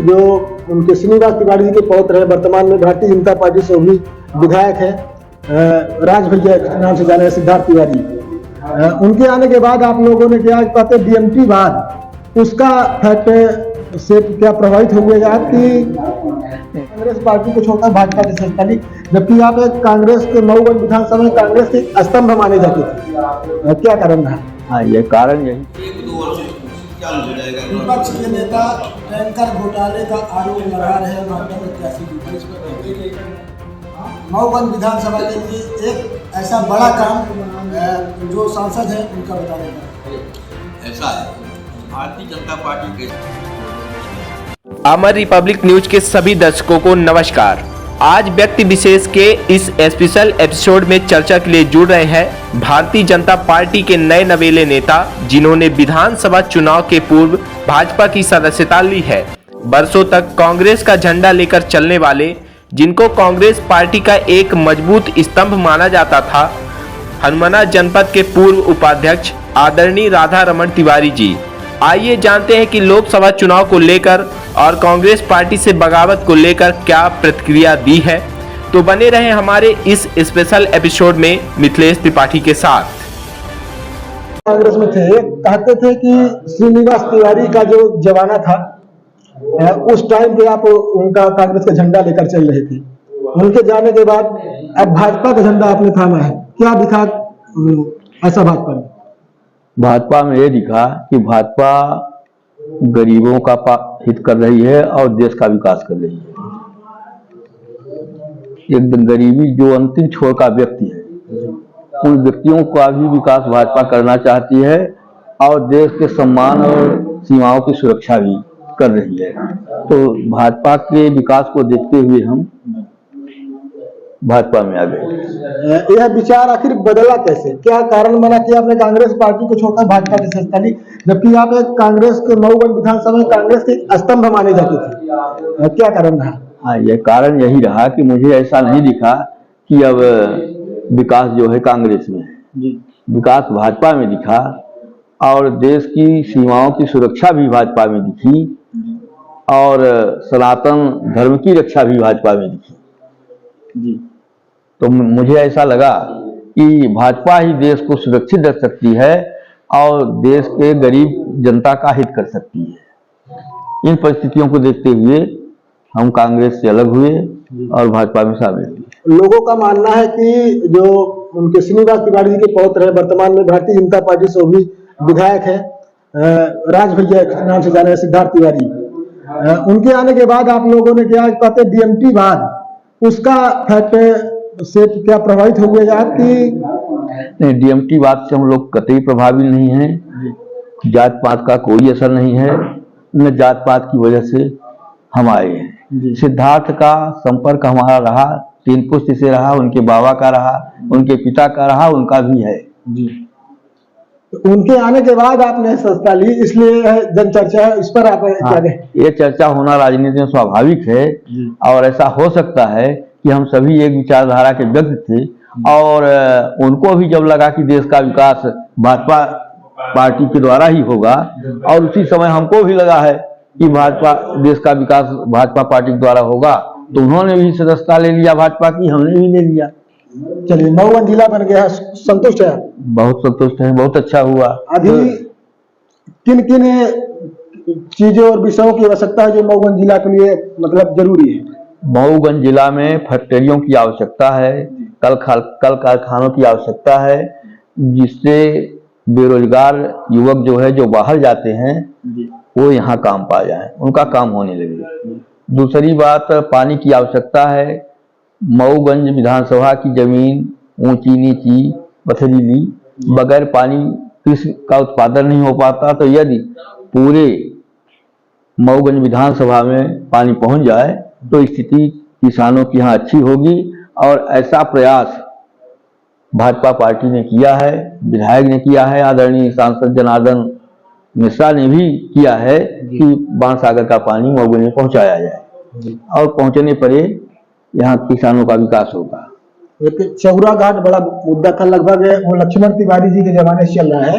जो उनके श्रीनिवास तिवारी जी के पौत्र है, वर्तमान में भारतीय जनता पार्टी से भी विधायक है, राज भैया के नाम से जाने हैं, सिद्धार्थ तिवारी। उनके आने के बाद आप लोगों ने क्या कहते डीएमटी बाद उसका फैक्ट से क्या प्रभावित हो गया कि कांग्रेस पार्टी को छोड़कर भाजपा की संस्थानी, जबकि आप एक कांग्रेस के मऊगंज विधानसभा में कांग्रेस के स्तंभ माने जाते थे, क्या कारण रहा? हाँ, ये कारण यही विपक्ष के नेता टैंकर घोटाले का आरोप लगा रहे हैं भाजपा प्रत्याशी मऊगंज विधानसभा के लिए एक ऐसा बड़ा काम जो सांसद है उनका बताने का ऐसा है। भारतीय जनता पार्टी के अमर रिपब्लिक न्यूज के सभी दर्शकों को नमस्कार। आज व्यक्ति विशेष के इस स्पेशल एपिसोड में चर्चा के लिए जुड़ रहे हैं भारतीय जनता पार्टी के नए नवेले नेता, जिन्होंने विधानसभा चुनाव के पूर्व भाजपा की सदस्यता ली है। बरसों तक कांग्रेस का झंडा लेकर चलने वाले, जिनको कांग्रेस पार्टी का एक मजबूत स्तंभ माना जाता था, हनुमाना जनपद के पूर्व उपाध्यक्ष आदरणीय राधा रमन तिवारी जी। आइए जानते हैं कि लोकसभा चुनाव को लेकर और कांग्रेस पार्टी से बगावत को लेकर क्या प्रतिक्रिया दी है। तो बने रहें हमारे इस स्पेशल एपिसोड में मिथिलेश त्रिपाठी के साथ। कांग्रेस में थे, कहते थे कि श्रीनिवास तिवारी का जो जमाना था उस टाइम पे आप उनका कांग्रेस का झंडा लेकर चल रहे थे। उनके जाने के बाद अब भाजपा का झंडा आपने थामा है, क्या दिखा ऐसा भाजपा में? भाजपा में ये दिखा कि भाजपा गरीबों का हित कर रही है और देश का विकास कर रही है। एकदम गरीबी जो अंतिम छोर का व्यक्ति है, उन व्यक्तियों का भी विकास भाजपा करना चाहती है और देश के सम्मान और सीमाओं की सुरक्षा भी कर रही है। तो भाजपा के विकास को देखते हुए हम भाजपा में आ गए। यह विचार आखिर बदला कैसे, क्या कारण बना कि आपने कांग्रेस पार्टी को छोड़कर भाजपा की संस्था ली, जबकि आप एक कांग्रेस के मऊगंज विधानसभा में कांग्रेस के स्तंभ माने जाते थे, क्या कारण रहा? हाँ, ये कारण यही रहा कि मुझे ऐसा नहीं दिखा कि अब विकास जो है कांग्रेस में है, विकास भाजपा में दिखा और देश की सीमाओं की सुरक्षा भी भाजपा में दिखी और सनातन धर्म की रक्षा भी भाजपा में दिखी जी। तो मुझे ऐसा लगा कि भाजपा ही देश को सुरक्षित रख सकती है और देश के गरीब जनता का हित कर सकती है। इन परिस्थितियों को देखते हुए हम कांग्रेस से अलग हुए और भाजपा में शामिल हुए। लोगों का मानना है कि जो उनके श्रीनिवास तिवारी जी के पौत्र है, वर्तमान में भारतीय जनता पार्टी से भी विधायक है, राज भैया के नाम से जाने हैं, सिद्धार्थ तिवारी। उनके आने के बाद आप लोगों ने क्या कहते डीएमटी बाद उसका फैक्ट से क्या प्रभावित हो गया कि नहीं, डीएमटी बात से हम लोग कतई प्रभावी नहीं है। जात पात का कोई असर नहीं है, न जात पात की वजह से हम आए हैं। सिद्धार्थ का संपर्क हमारा रहा, 3 पुश्त से रहा, उनके बाबा का रहा, उनके पिता का रहा, उनका भी है जी। उनके आने के बाद आपने संस्था ली, इसलिए जन चर्चा है, इस पर आप क्या कहें? ये चर्चा होना राजनीति में स्वाभाविक है और ऐसा हो सकता है कि हम सभी एक विचारधारा के व्यक्ति थे और उनको भी जब लगा कि देश का विकास भाजपा पार्टी के द्वारा ही होगा और उसी समय हमको भी लगा है कि भाजपा देश का विकास भाजपा पार्टी के द्वारा होगा, तो उन्होंने भी सदस्यता ले लिया भाजपा की, हमने भी ले लिया। चलिए, मऊगंज जिला बन गया, संतुष्ट है? बहुत संतुष्ट है, बहुत अच्छा हुआ। अभी किन किन चीजों और विषयों की आवश्यकता है जो मऊगंज जिला के लिए मतलब जरूरी है? मऊगंज जिला में फैक्ट्रियों की आवश्यकता है, कल कारखानों की आवश्यकता है, जिससे बेरोजगार युवक जो है, जो बाहर जाते हैं, वो यहाँ काम पा जाए, उनका काम होने लगे। दूसरी बात, पानी की आवश्यकता है। मऊगंज विधानसभा की जमीन ऊंची नीची पथरीली, बगैर पानी कृषि का उत्पादन नहीं हो पाता। तो यदि पूरे मऊगंज विधानसभा में पानी पहुंच जाए तो स्थिति किसानों की यहाँ अच्छी होगी और ऐसा प्रयास भाजपा पार्टी ने किया है, विधायक ने किया है, आदरणीय सांसद जनार्दन मिश्रा ने भी किया है कि बाणसागर का पानी मऊगंज में पहुंचाया जाए और पहुंचने पर यहाँ किसानों का विकास होगा। एक चौरा घाट बड़ा मुद्दा था, लगभग वो लक्ष्मण तिवारी जी के जमाने से चल रहा है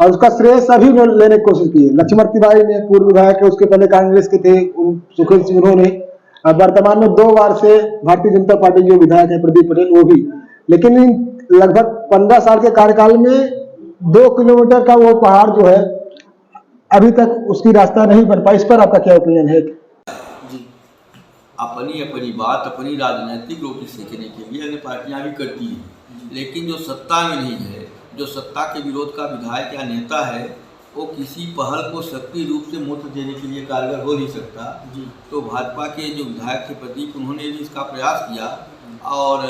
और उसका श्रेय सभी ने लेने की कोशिश की। लक्ष्मण तिवारी ने, पूर्व विधायक है, उसके पहले कांग्रेस के थे सुखदेव सिंह, उन्होंने, अब वर्तमान में 2 बार से भारतीय जनता पार्टी जो विधायक है प्रदीप पटेल, वो भी। लेकिन लगभग 15 साल के कार्यकाल में 2 किलोमीटर का वो पहाड़ जो है अभी तक उसकी रास्ता नहीं बन पाई। इस पर आपका क्या ओपिनियन है? अपनी अपनी बात अपनी राजनीतिक रोटी सीखने के लिए अन्य पार्टियां भी करती हैं, लेकिन जो सत्ता में नहीं है, जो सत्ता के विरोध का विधायक या नेता है, वो किसी पहल को सक्रिय रूप से मूर्त देने के लिए कारगर हो नहीं सकता। तो भाजपा के जो विधायक थे प्रदीप, उन्होंने भी इसका प्रयास किया और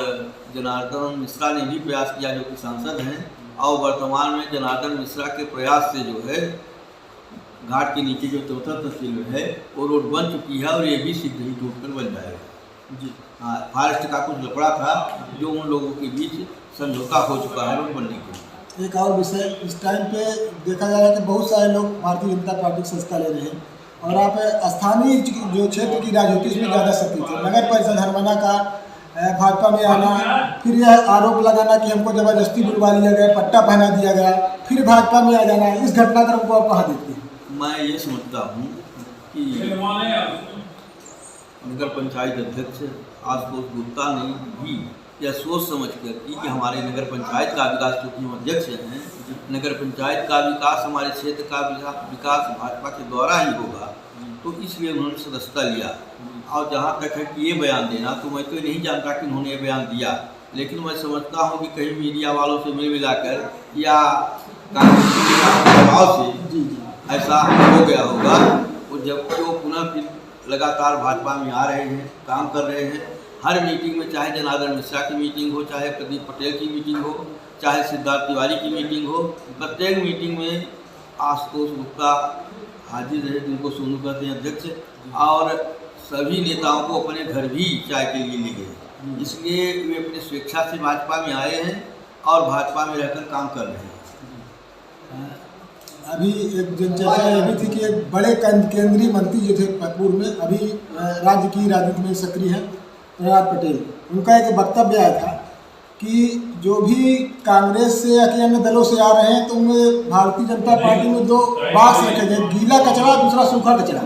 जनार्दन मिश्रा ने भी प्रयास किया जो कि सांसद हैं, और वर्तमान में जनार्दन मिश्रा के प्रयास से जो है घाट के नीचे जो चौथा तहसील है वो रोड बन चुकी है और ये भी शीघ्र ही टूटकर बन जाएगा। जी हाँ, फॉरेस्ट का कुछ लफड़ा था जो उन लोगों के बीच समझौता हो चुका है रोड बनने के लिए। एक और विषय, इस टाइम पे देखा जा रहा है कि बहुत सारे लोग भारतीय जनता पार्टी की संस्था ले रहे हैं और आप स्थानीय जो क्षेत्र की राजनीति उसमें ज़्यादा सक्रिय थे। नगर परिषद हरमना का भाजपा में आना, फिर यह आरोप लगाना कि हमको जबरदस्ती बुलवा लिया गया, पट्टा पहना दिया गया, फिर भाजपा में आ जाना, इस घटनाक्रम को आप कहाँ देखते हैं? मैं ये समझता हूँ कि नगर पंचायत अध्यक्ष आशुतोष गुप्ता ने भी यह सोच समझ कर की कि हमारे नगर पंचायत का विकास, क्योंकि हम अध्यक्ष हैं, नगर पंचायत का विकास, हमारे क्षेत्र का विकास भाजपा के द्वारा ही होगा, तो इसलिए उन्होंने सदस्यता लिया। और जहाँ तक है कि ये बयान देना, तो मैं तो नहीं जानता कि उन्होंने ये बयान दिया, लेकिन मैं समझता हूँ कि कहीं मीडिया वालों से मिल मिलाकर या कांग्रेस के दबाव से ऐसा हो गया होगा। और जबकि वो पुनः फिर लगातार भाजपा में आ रहे हैं, काम कर रहे हैं, हर मीटिंग में, चाहे जनार्दन मिश्रा की मीटिंग हो, चाहे प्रदीप पटेल की मीटिंग हो, चाहे सिद्धार्थ तिवारी की मीटिंग हो, प्रत्येक मीटिंग में आशुतोष गुप्ता हाजिर रहे, जिनको सोनू कहते हैं अध्यक्ष, और सभी नेताओं को अपने घर भी चाय के लिए ले गए। इसलिए वे अपने स्वेच्छा से भाजपा में आए हैं और भाजपा में रहकर काम कर रहे हैं। अभी एक चर्चा ये भी थी कि एक बड़े केंद्रीय मंत्री जो थे पूर्व में, अभी राज्य की राजनीति में सक्रिय हैं, प्रहलाद पटेल, उनका एक वक्तव्य आया था कि जो भी कांग्रेस से या कि अन्य दलों से आ रहे हैं तो उनमें भारतीय जनता पार्टी में 2 बाक्स रखे गए, गीला कचरा, दूसरा सूखा कचरा,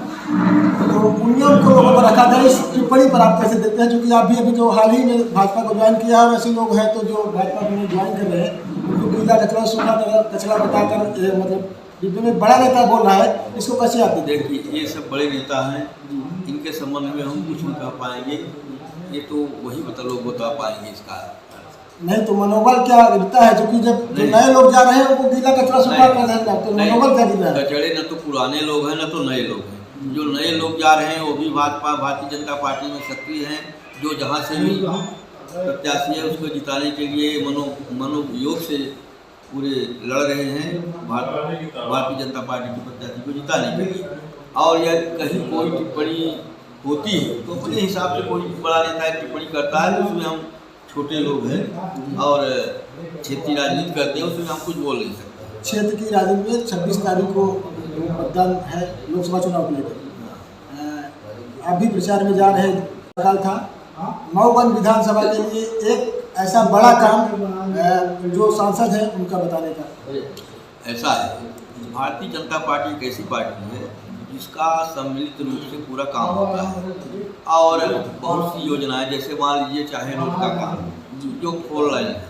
तो उनमें उनको लोगों को रखा था। इस टिप्पणी पर आप कैसे देखते हैं, क्योंकि आप भी अभी जो हाल ही में भाजपा को ज्वाइन किया है, वैसे लोग हैं तो जो भाजपा को ज्वाइन कर रहे हैं उनको गीला कचरा, सूखा कचरा बताकर मतलब में बड़ा नेता बोल रहा है, इसको कैसे आप देखिए? ये सब बड़े नेता हैं, इनके संबंध में हम कुछ नहीं कह पाएंगे, ये तो वही लोग बता पाएंगे इसका। नहीं तो मनोबल क्या गिरता है, क्योंकि जब नए लोग जा रहे हैं उनको गीला कचरा सूखा कर रहे हैं, तो मनोबल क्या गिर रहा है? कचड़े न तो पुराने लोग हैं न तो नए लोग हैं। जो नए लोग जा रहे हैं वो भी भारतीय जनता पार्टी में सक्रिय हैं, जो जहाँ से भी प्रत्याशी है उसको जिताने के लिए मनोयोग से पूरे लड़ रहे हैं भारतीय जनता पार्टी के प्रत्याशी को जिताने के लिए। और यह कहीं कोई टिप्पणी होती है तो अपने हिसाब से कोई बड़ा नेता टिप्पणी करता है, उसमें हम छोटे लोग हैं और क्षेत्रीय राजनीति करते हैं, उसमें हम कुछ बोल नहीं सकते। क्षेत्र की राजनीति में 26 तारीख को मतदान है लोकसभा चुनाव को लेकर, आप भी प्रचार में जा रहे हैं। था मऊगंज विधानसभा के लिए एक ऐसा बड़ा काम जो सांसद हैं उनका बताने का। ऐसा है, भारतीय जनता पार्टी एक ऐसी पार्टी है जिसका सम्मिलित रूप से पूरा काम होता है और बहुत सी योजनाएं, जैसे मान लीजिए चाहे रोड का काम जो 4 लाइन है,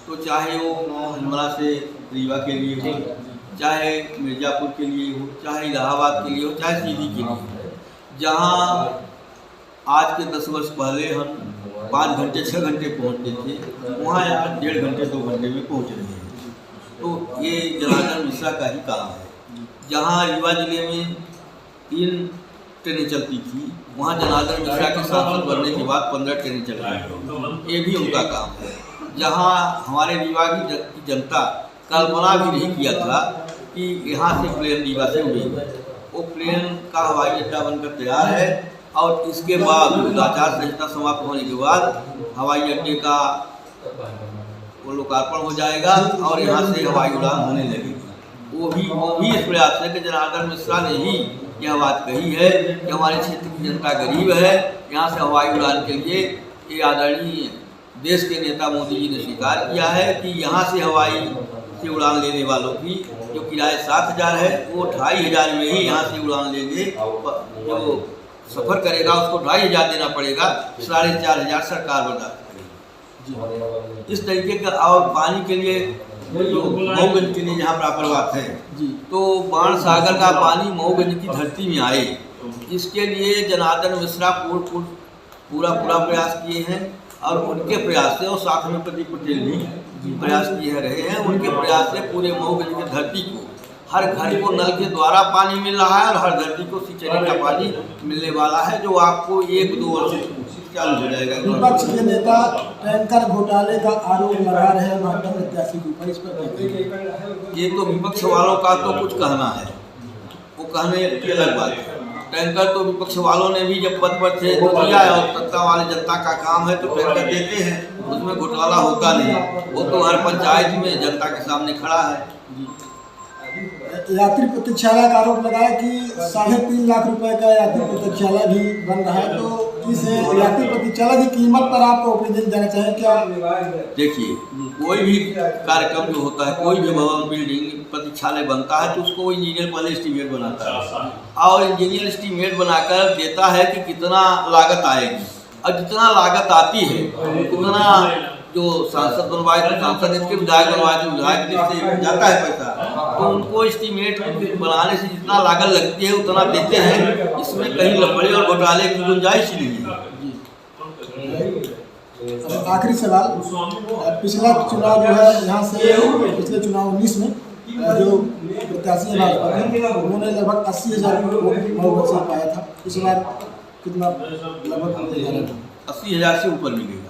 तो चाहे वो हरमना से रीवा के लिए हो, चाहे मिर्जापुर के लिए हो, चाहे इलाहाबाद के लिए हो, चाहे सीधी के लिए हो, जहाँ आज के 10 वर्ष पहले हम 5 घंटे 6 घंटे पहुँचते थे, वहाँ यार 1.5 घंटे 2 घंटे में पहुँच रहे हैं। तो ये जनार्दन मिश्रा का ही काम है। जहाँ रीवा जिले में 3 ट्रेनें चलती थी, वहाँ जनार्दन मिश्रा के सांसद बनने के बाद 15 ट्रेनें चल रही हैं, ये भी उनका काम है। जहाँ हमारे रीवा की जनता कल्पना भी नहीं किया था कि यहाँ से प्लेन रीवा से उड़ेगा, वो प्लेन का हवाई अड्डा बनकर तैयार है और इसके बाद आचार संहिता समाप्त होने के बाद हवाई अड्डे का वो लोकार्पण हो जाएगा और यहाँ से हवाई उड़ान होने लगेगी। वो भी इस प्रयास है कि जनार्दन मिश्रा ने ही यह बात कही है कि हमारे क्षेत्र की जनता गरीब है, यहाँ से हवाई उड़ान के लिए ये आदरणीय देश के नेता मोदी जी ने स्वीकार किया है कि यहाँ से हवाई से उड़ान लेने वालों की जो किराया 7,000 है वो 2,500 में ही यहाँ से उड़ान लेंगे। जो सफ़र करेगा उसको 2,500 देना पड़ेगा, 4,500 सरकार बर्दाश्त करेगी। इस तरीके का। और पानी के लिए जो मऊगंज के लिए जहाँ प्रापर बात है तो बाण सागर का पानी मऊगंज की धरती में आए, इसके लिए जनार्दन मिश्रा पूरा प्रयास किए हैं और उनके प्रयास से, और साथ में प्रदीप पटेल भी प्रयास किए रहे हैं, उनके प्रयास से पूरे मऊगंज की धरती को हर घर को नल के द्वारा पानी मिल रहा है और हर धरती को सिंचाई का पानी मिलने वाला है, जो आपको 1-2 वर्ष चालू हो जाएगा। विपक्ष के नेता टैंकर घोटाले का आरोप लगा रहे हैं भाजपा प्रत्याशी के ऊपर, इस पर क्या कहेंगे? ये तो विपक्ष वालों का तो कुछ कहना है, वो कहने की अलग बात है। टैंकर तो विपक्ष वालों ने भी जब पद पर थे तो दिया है, और सत्ता वाले जनता का काम है तो टैंकर देते हैं, उसमें घोटाला होता नहीं। वो तो हर पंचायत में जनता के सामने खड़ा है। यात्री प्रतीक्षालय का आरोप लगाया कि 3.5 लाख रुपए का यात्री प्रतीक्षालय भी बन रहा है, तो इस यात्री प्रतीक्षालय की कीमत पर आपको ओपिनियन देना चाहिए क्या? देखिए, कोई भी कार्यक्रम जो होता है, कोई भी भवन बिल्डिंग प्रतीक्षालय बनता है तो उसको इंजीनियर पहले एस्टीमेट बनाता है और इंजीनियर एस्टीमेट बनाकर देता है कि कितना लागत आएगी, और जितना लागत आती है उतना जो सांसद बनवाए तो सांसद, इसके विधायक बनवाए तो विधायक से जाता है पैसा, तो उनको एस्टीमेट बनाने से जितना लागत लगती है उतना देते हैं। इसमें कहीं लफड़े और घोटाले की गुंजाइश ही नहीं है। आखिरी सवाल, पिछला चुनाव जो है यहाँ से, पिछले चुनाव 19 में जो प्रत्याशी है भाजपा के, उन्होंने लगभग 80,000 वोट से पाया था। इस बार कितना लगभग 80,000 से ऊपर मिलेगा।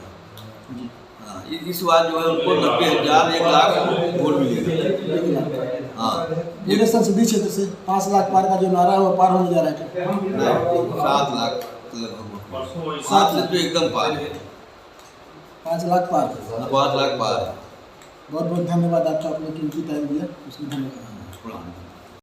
इस बार जो है उनको 90,000 1 लाख वोट मिलेगा। हाँ, पूरे संसदीय क्षेत्र से 5 लाख पार का जो नारा है वो पार होने जा रहा है। 7 लाख लगभग, 7 से तो एकदम पार है। 5 लाख पार, 5 लाख पार है। बहुत बहुत धन्यवाद आपका, अपने कीमती टाइम दिया उसके लिए धन्यवाद।